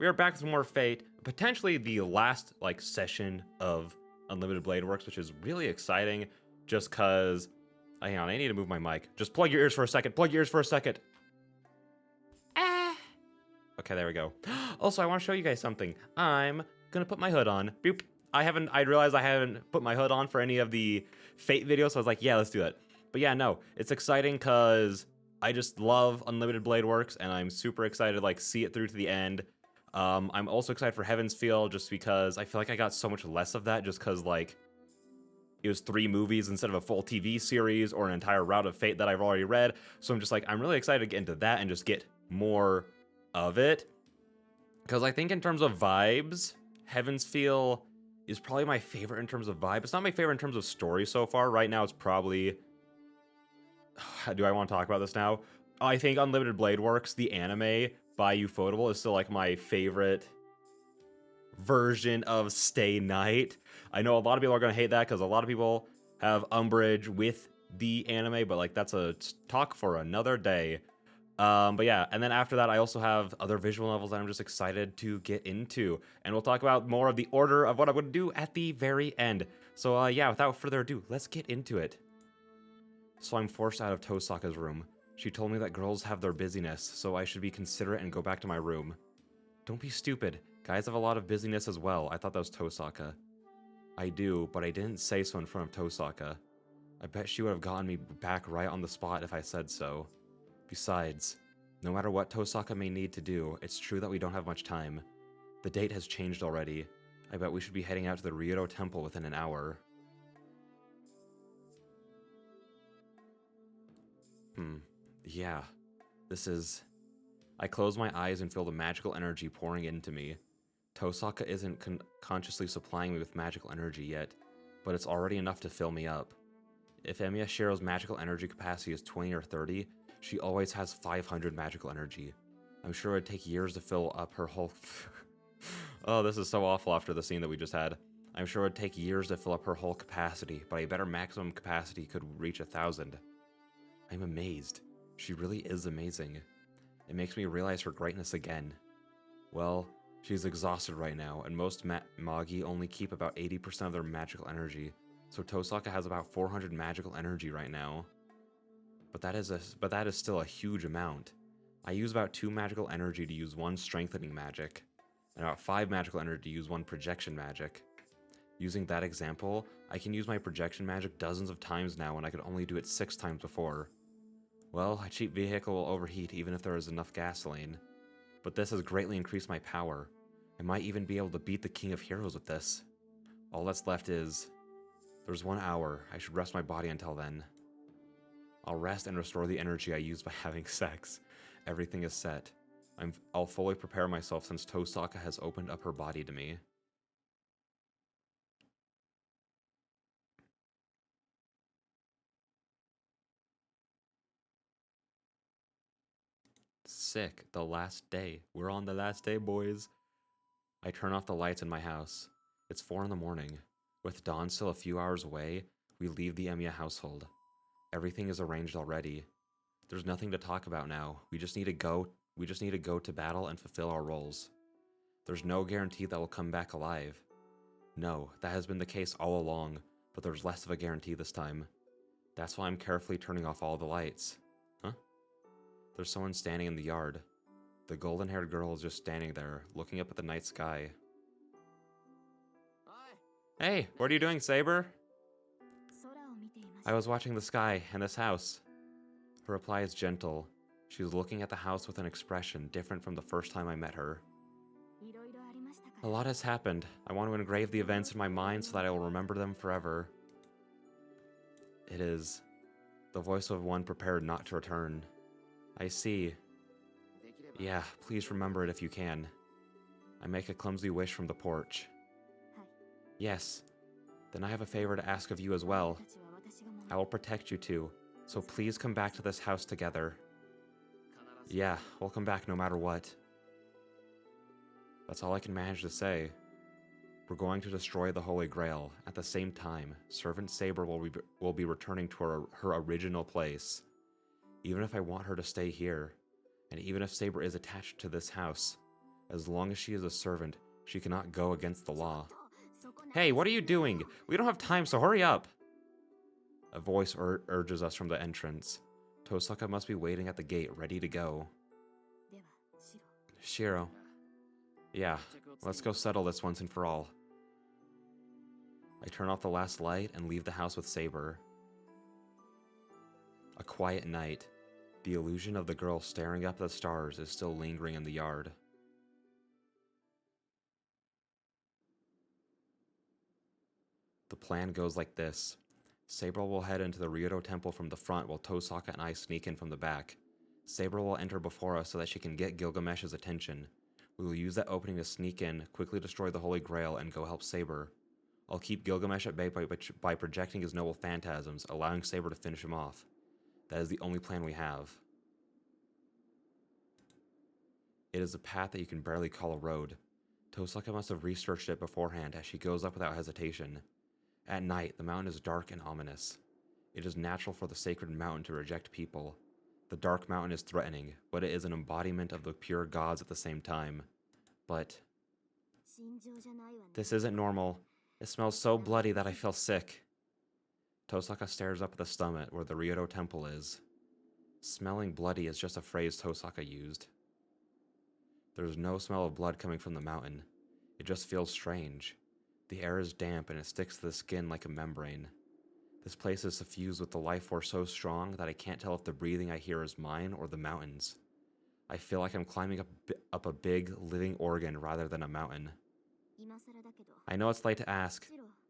we are back with more Fate, potentially the last like session of Unlimited Blade Works, which is really exciting. Just cause, hang on, I need to move my mic. Just plug your ears for a second. Plug your ears for a second. Okay, there we go. Also, I want to show you guys something. I'm gonna put my hood on. Boop. I realized I haven't put my hood on for any of the Fate videos, so I was like, yeah, let's do it. But yeah, no, it's exciting because I just love Unlimited Blade Works, and I'm super excited to like see it through to the end. I'm also excited for Heaven's Feel, just because I feel like I got so much less of that, just because like it was 3 movies instead of a full TV series or an entire route of Fate that I've already read. So I'm just like, I'm really excited to get into that and just get more of it. Because I think in terms of vibes, Heaven's Feel is probably my favorite in terms of vibe. It's not my favorite in terms of story so far. Right now, it's probably... Do I want to talk about this now? I think Unlimited Blade Works, the anime by Ufotable, is still like my favorite version of Stay Night. I know a lot of people are going to hate that because a lot of people have umbrage with the anime, but like that's a talk for another day. But yeah, and then after that, I also have other visual novels that I'm just excited to get into, and we'll talk about more of the order of what I'm going to do at the very end. So yeah, without further ado, let's get into it. So I'm forced out of Tosaka's room. She told me that girls have their busyness, so I should be considerate and go back to my room. Don't be stupid. Guys have a lot of busyness as well. I thought that was Tosaka. I do, but I didn't say so in front of Tosaka. I bet she would have gotten me back right on the spot if I said so. Besides, no matter what Tosaka may need to do, it's true that we don't have much time. The date has changed already. I bet we should be heading out to the Ryoto Temple within an hour. Yeah. This is... I close my eyes and feel the magical energy pouring into me. Tosaka isn't consciously supplying me with magical energy yet, but it's already enough to fill me up. If Emiya Shiro's magical energy capacity is 20 or 30, she always has 500 magical energy. I'm sure it would take years to fill up her whole... Oh, this is so awful after the scene that we just had. I'm sure it would take years to fill up her whole capacity, but I bet her maximum capacity could reach 1,000. I'm amazed. She really is amazing. It makes me realize her greatness again. Well, she's exhausted right now, and most Magi only keep about 80% of their magical energy, so Tosaka has about 400 magical energy right now. But that is still a huge amount. I use about 2 magical energy to use 1 strengthening magic, and about 5 magical energy to use 1 projection magic. Using that example, I can use my projection magic dozens of times now when I could only do it 6 times before. Well, a cheap vehicle will overheat even if there is enough gasoline. But this has greatly increased my power. I might even be able to beat the King of Heroes with this. All that's left is... There's 1 hour. I should rest my body until then. I'll rest and restore the energy I used by having sex. Everything is set. I'll fully prepare myself since Tosaka has opened up her body to me. Sick. The last day. We're on the last day, boys. I turn off the lights in my house. It's 4 in the morning. With dawn still a few hours away, we leave the Emiya household. Everything is arranged already. There's nothing to talk about now. We just need to go to battle and fulfill our roles. There's no guarantee that we'll come back alive. No, that has been the case all along, but there's less of a guarantee this time. That's why I'm carefully turning off all the lights. Huh? There's someone standing in the yard. The golden-haired girl is just standing there, looking up at the night sky. Hey, what are you doing, Saber? I was watching the sky and this house. Her reply is gentle. She's looking at the house with an expression different from the first time I met her. A lot has happened. I want to engrave the events in my mind so that I will remember them forever. It is the voice of one prepared not to return. I see. Yeah, please remember it if you can. I make a clumsy wish from the porch. Yes. Then I have a favor to ask of you as well. I will protect you two, so please come back to this house together. Yeah, we'll come back no matter what. That's all I can manage to say. We're going to destroy the Holy Grail. At the same time, Servant Saber will be returning to her original place. Even if I want her to stay here, and even if Saber is attached to this house, As long as she is a servant, she cannot go against the law. Hey, what are you doing? We don't have time, so hurry up! A voice urges us from the entrance. Tosaka must be waiting at the gate, ready to go. Shiro. Yeah, let's go settle this once and for all. I turn off the last light and leave the house with Saber. A quiet night. The illusion of the girl staring up at the stars is still lingering in the yard. The plan goes like this. Saber will head into the Ryoto temple from the front while Tosaka and I sneak in from the back. Saber will enter before us so that she can get Gilgamesh's attention. We will use that opening to sneak in, quickly destroy the Holy Grail, and go help Saber. I'll keep Gilgamesh at bay by projecting his noble phantasms, allowing Saber to finish him off. That is the only plan we have. It is a path that you can barely call a road. Tosaka must have researched it beforehand as she goes up without hesitation. At night, the mountain is dark and ominous. It is natural for the sacred mountain to reject people. The dark mountain is threatening, but it is an embodiment of the pure gods at the same time. But this isn't normal. It smells so bloody that I feel sick. Tosaka stares up at the summit where the Ryoto temple is. Smelling bloody is just a phrase Tosaka used. There is no smell of blood coming from the mountain. It just feels strange. The air is damp and it sticks to the skin like a membrane. This place is suffused with the life force so strong that I can't tell if the breathing I hear is mine or the mountain's. I feel like I'm climbing up a big, living organ rather than a mountain. I know it's late to ask,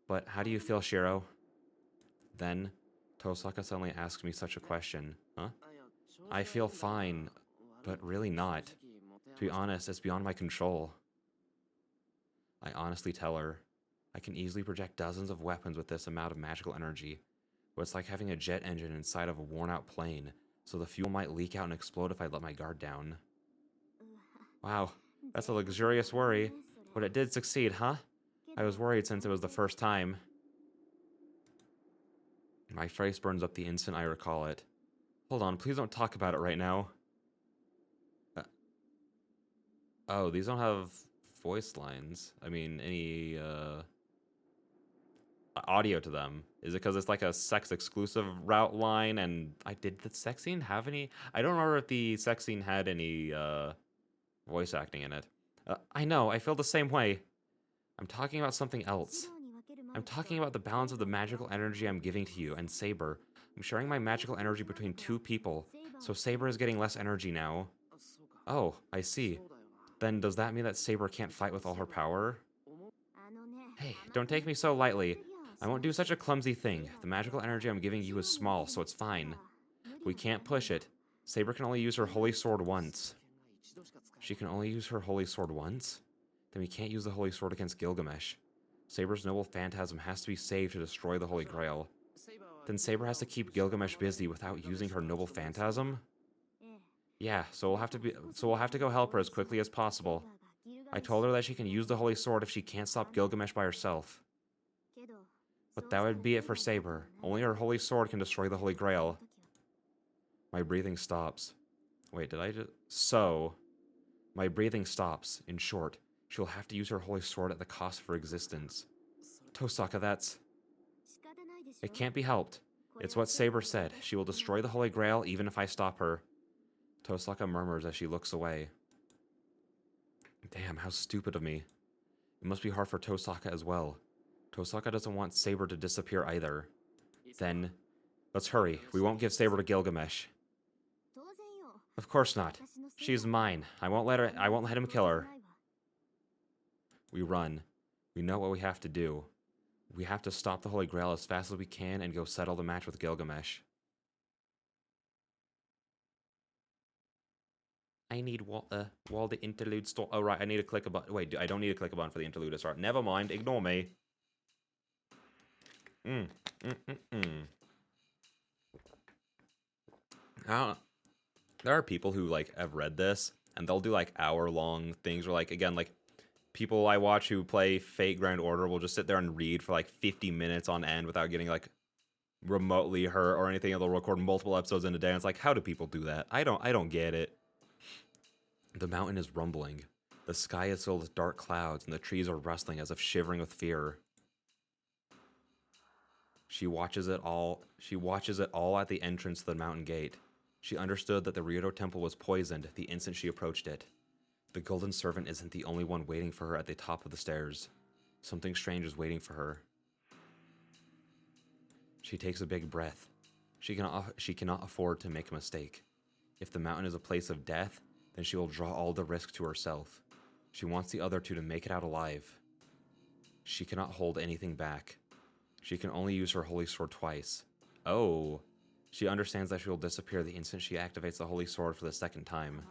but how do you feel, Shiro? Then, Tosaka suddenly asks me such a question. Huh? I feel fine, but really not. To be honest, it's beyond my control. I honestly tell her, I can easily project dozens of weapons with this amount of magical energy, but it's like having a jet engine inside of a worn-out plane, so the fuel might leak out and explode if I let my guard down. Wow, that's a luxurious worry, but it did succeed, huh? I was worried since it was the first time. My face burns up the instant I recall it. Hold on, please don't talk about it right now. Oh, these don't have voice lines. I mean, any, audio to them. Is it because it's like a sex-exclusive route line, and did the sex scene have any? I don't remember if the sex scene had any, voice acting in it. I know, I feel the same way. I'm talking about something else. I'm talking about the balance of the magical energy I'm giving to you and Saber. I'm sharing my magical energy between two people, so Saber is getting less energy now. Oh, I see. Then does that mean that Saber can't fight with all her power? Hey, don't take me so lightly. I won't do such a clumsy thing. The magical energy I'm giving you is small, so it's fine. We can't push it. Saber can only use her holy sword once. She can only use her holy sword once? Then we can't use the holy sword against Gilgamesh. Saber's noble phantasm has to be saved to destroy the Holy Grail. Then Saber has to keep Gilgamesh busy without using her noble phantasm? Yeah, so we'll have to go help her as quickly as possible. I told her that she can use the holy sword if she can't stop Gilgamesh by herself. But that would be it for Saber. Only her holy sword can destroy the Holy Grail. My breathing stops. Wait, did I just... So... My breathing stops. In short, she'll have to use her holy sword at the cost of her existence. Tosaka, that's... It can't be helped. It's what Saber said. She will destroy the Holy Grail even if I stop her. Tosaka murmurs as she looks away. Damn, how stupid of me. It must be hard for Tosaka as well. Tosaka doesn't want Saber to disappear either. Then, let's hurry. We won't give Saber to Gilgamesh. Of course not. She's mine. I won't let him kill her. We run. We know what we have to do. We have to stop the Holy Grail as fast as we can and go settle the match with Gilgamesh. I need while the interlude start. Oh right, I need to click a button. Wait, I don't need to click a button for the interlude to start. Never mind, ignore me. There are people who like have read this and they'll do like hour-long things, or like again like people I watch who play Fate Grand Order will just sit there and read for like 50 minutes on end without getting like remotely hurt or anything, and they'll record multiple episodes in a day, and it's like, how do people do that? I don't get it. The mountain is rumbling. The sky is filled with dark clouds, and the trees are rustling as if shivering with fear. She watches it all at the entrance to the mountain gate. She understood that the Ryoto temple was poisoned the instant she approached it. The golden servant isn't the only one waiting for her at the top of the stairs. Something strange is waiting for her. She takes a big breath. She cannot afford to make a mistake. If the mountain is a place of death, then she will draw all the risk to herself. She wants the other two to make it out alive. She cannot hold anything back. She can only use her holy sword twice. Oh. She understands that she will disappear the instant she activates the holy sword for the second time.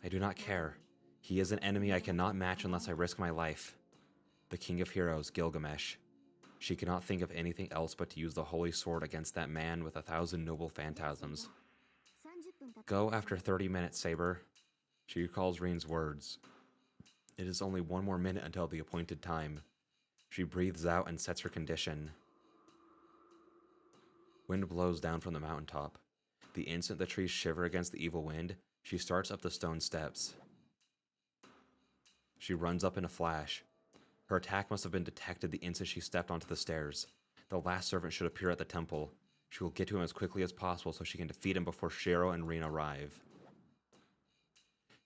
I do not care. He is an enemy I cannot match unless I risk my life. The King of Heroes, Gilgamesh. She cannot think of anything else but to use the holy sword against that man with 1,000 noble phantasms. Go after 30 minutes, Saber. She recalls Reen's words. It is only 1 more minute until the appointed time. She breathes out and sets her condition. Wind blows down from the mountaintop. The instant the trees shiver against the evil wind, she starts up the stone steps. She runs up in a flash. Her attack must have been detected the instant she stepped onto the stairs. The last servant should appear at the temple. She will get to him as quickly as possible so she can defeat him before Shiro and Reen arrive.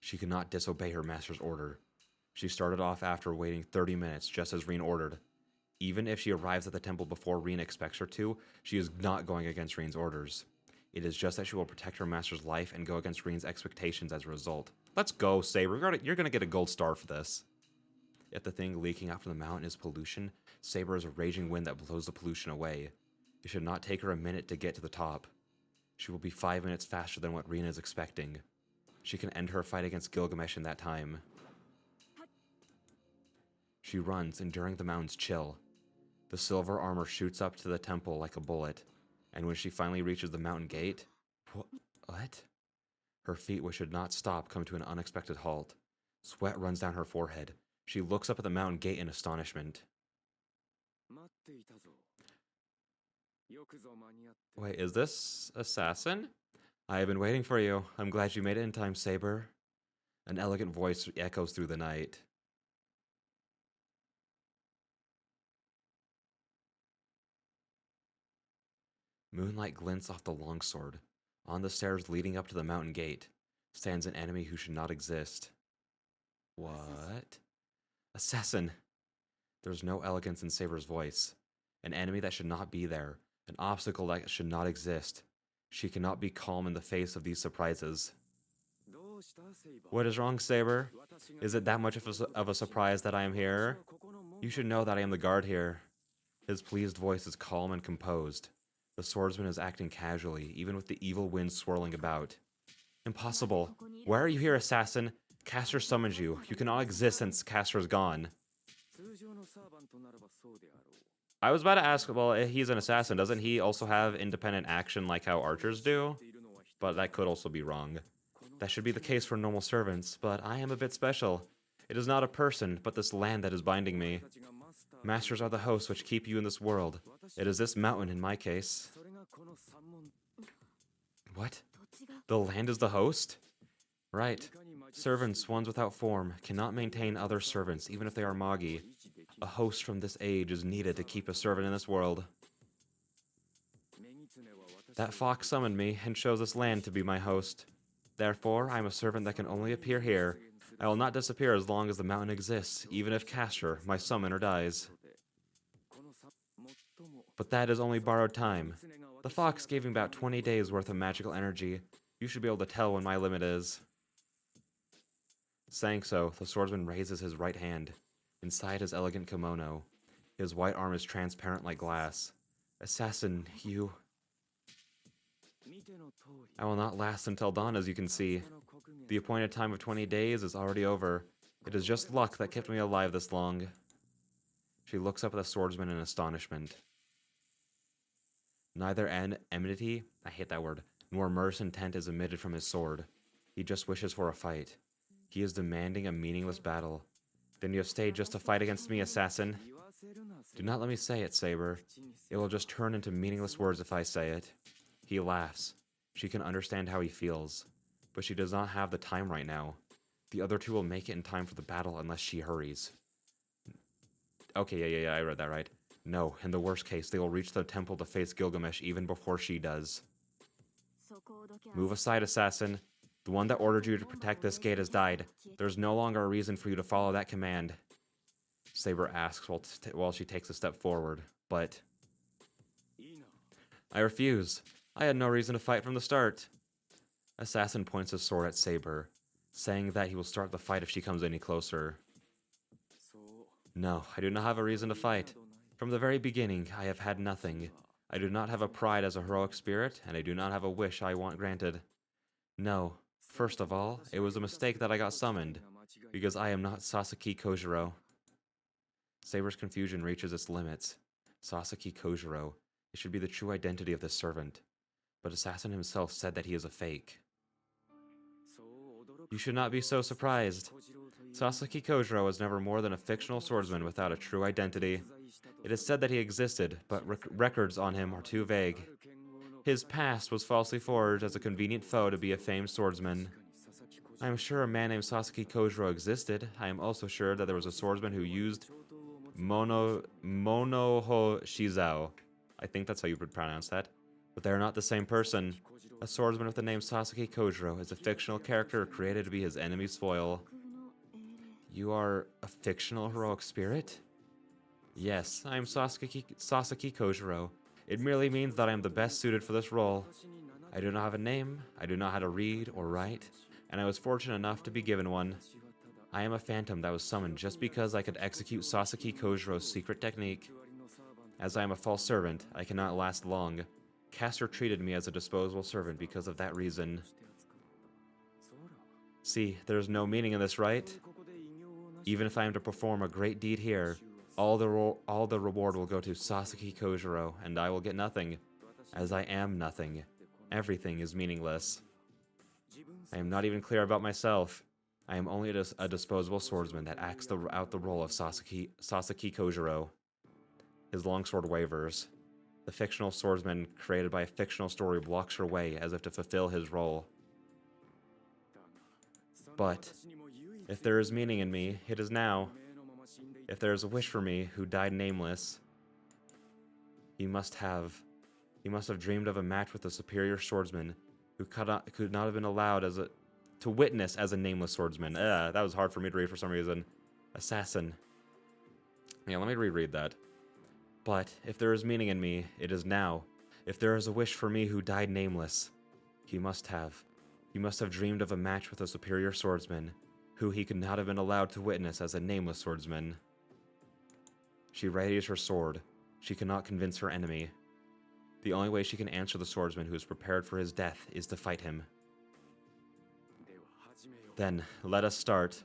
She cannot disobey her master's order. She started off after waiting 30 minutes, just as Reen ordered. Even if she arrives at the temple before Reen expects her to, she is not going against Reen's orders. It is just that she will protect her master's life and go against Reen's expectations as a result. Let's go, Saber. You're gonna get a gold star for this. If the thing leaking out from the mountain is pollution, Saber is a raging wind that blows the pollution away. It should not take her a minute to get to the top. She will be 5 minutes faster than what Reen is expecting. She can end her fight against Gilgamesh in that time. She runs, enduring the mountain's chill. The silver armor shoots up to the temple like a bullet, and when she finally reaches the mountain gate... What? Her feet, which should not stop, come to an unexpected halt. Sweat runs down her forehead. She looks up at the mountain gate in astonishment. Wait, is this Assassin? I have been waiting for you. I'm glad you made it in time, Saber. An elegant voice echoes through the night. Moonlight glints off the longsword. On the stairs leading up to the mountain gate stands an enemy who should not exist. What? Assassin! There's no elegance in Saber's voice. An enemy that should not be there. An obstacle that should not exist. She cannot be calm in the face of these surprises. What is wrong, Saber? Is it that much of a surprise that I am here? You should know that I am the guard here. His pleased voice is calm and composed. The swordsman is acting casually, even with the evil wind swirling about. Impossible. Why are you here, assassin? Castor summons you. You cannot exist since Castor is gone. I was about to ask, well, he's an assassin. Doesn't he also have independent action like how archers do? But that could also be wrong. That should be the case for normal servants, but I am a bit special. It is not a person, but this land that is binding me. Masters are the hosts which keep you in this world. It is this mountain in my case. What? The land is the host? Right. Servants, ones without form, cannot maintain other servants, even if they are Magi. A host from this age is needed to keep a servant in this world. That fox summoned me and chose this land to be my host. Therefore, I am a servant that can only appear here. I will not disappear as long as the mountain exists, even if Castor, my summoner, dies. But that is only borrowed time. The fox gave me about 20 days worth of magical energy. You should be able to tell when my limit is. Saying so, the swordsman raises his right hand. Inside his elegant kimono, his white arm is transparent like glass. Assassin, you... I will not last until dawn, as you can see. The appointed time of 20 days is already over. It is just luck that kept me alive this long. She looks up at the swordsman in astonishment. Neither enmity, I hate that word, nor murderous intent is emitted from his sword. He just wishes for a fight. He is demanding a meaningless battle. Then you have stayed just to fight against me, assassin. Do not let me say it, Saber. It will just turn into meaningless words if I say it. He laughs. She can understand how he feels. But she does not have the time right now. The other two will make it in time for the battle unless she hurries. Okay, yeah, I read that right. No, in the worst case, they will reach the temple to face Gilgamesh even before she does. Move aside, assassin. The one that ordered you to protect this gate has died. There's no longer a reason for you to follow that command. Saber asks while she takes a step forward, but... I refuse. I had no reason to fight from the start. Assassin points his sword at Saber, saying that he will start the fight if she comes any closer. No, I do not have a reason to fight. From the very beginning, I have had nothing. I do not have a pride as a heroic spirit, and I do not have a wish I want granted. No, first of all, it was a mistake that I got summoned, because I am not Sasaki Kojiro. Saber's confusion reaches its limits. Sasaki Kojiro. It should be the true identity of this servant. But Assassin himself said that he is a fake. You should not be so surprised. Sasaki Kojiro was never more than a fictional swordsman without a true identity. It is said that he existed, but records on him are too vague. His past was falsely forged as a convenient foe to be a famed swordsman. I am sure a man named Sasaki Kojiro existed. I am also sure that there was a swordsman who used Monoho Shizao. I think that's how you would pronounce that. But they are not the same person. A swordsman with the name Sasaki Kojiro is a fictional character created to be his enemy's foil. You are a fictional heroic spirit? Yes, I am Sasaki Kojiro. It merely means that I am the best suited for this role. I do not have a name, I do not know how to read or write, and I was fortunate enough to be given one. I am a phantom that was summoned just because I could execute Sasaki Kojiro's secret technique. As I am a false servant, I cannot last long. Castor treated me as a disposable servant because of that reason. See, there is no meaning in this, right? Even if I am to perform a great deed here, all the reward will go to Sasaki Kojiro, and I will get nothing, as I am nothing. Everything is meaningless. I am not even clear about myself. I am only a disposable swordsman that acts out the role of Sasaki Kojiro. His longsword wavers. The fictional swordsman created by a fictional story blocks her way as if to fulfill his role. But if there is meaning in me, it is now. If there is a wish for me who died nameless, he must have dreamed of a match with a superior swordsman who could not have been allowed to witness as a nameless swordsman. That was hard for me to read for some reason. Assassin. Yeah, let me reread that. But if there is meaning in me, it is now. If there is a wish for me who died nameless, he must have dreamed of a match with a superior swordsman who he could not have been allowed to witness as a nameless swordsman. She readies her sword. She cannot convince her enemy. The only way she can answer the swordsman who is prepared for his death is to fight him. Then, let us start.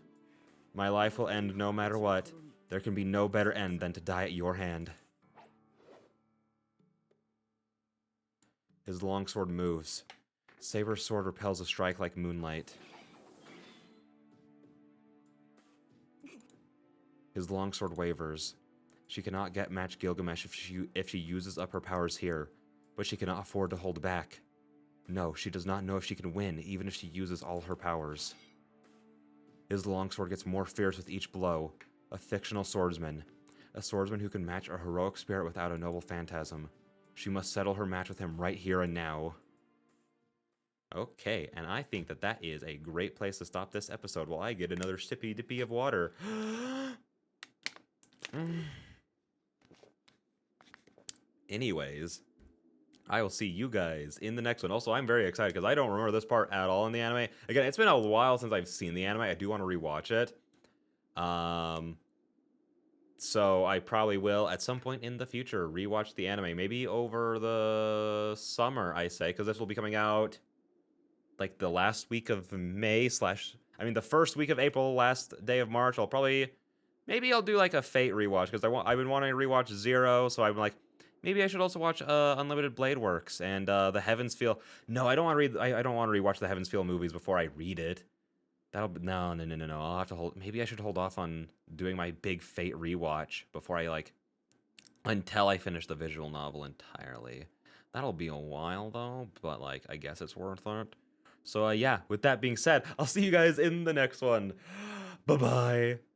My life will end no matter what. There can be no better end than to die at your hand. His longsword moves. Saber's sword repels a strike like moonlight. His longsword wavers. She cannot match Gilgamesh if she uses up her powers here, but she cannot afford to hold back. No, she does not know if she can win, even if she uses all her powers. His longsword gets more fierce with each blow. A fictional swordsman. A swordsman who can match a heroic spirit without a noble phantasm. She must settle her match with him right here and now. Okay, and I think that is a great place to stop this episode while I get another sippy dippy of water. Anyways, I will see you guys in the next one. Also, I'm very excited because I don't remember this part at all in the anime. Again, it's been a while since I've seen the anime. I do want to rewatch it. So I probably will, at some point in the future, rewatch the anime. Maybe over the summer, I say, because this will be coming out, like, the last week of May the first week of April, last day of March. Maybe I'll do, like, a Fate rewatch, because I've been wanting to rewatch Zero, so I'm like, maybe I should also watch Unlimited Blade Works and The Heavens Feel. No, I don't want to rewatch the Heavens Feel movies before I read it. No. I'll have to maybe I should hold off on doing my big Fate rewatch before until I finish the visual novel entirely. That'll be a while though, but I guess it's worth it. So yeah, with that being said, I'll see you guys in the next one. Bye bye.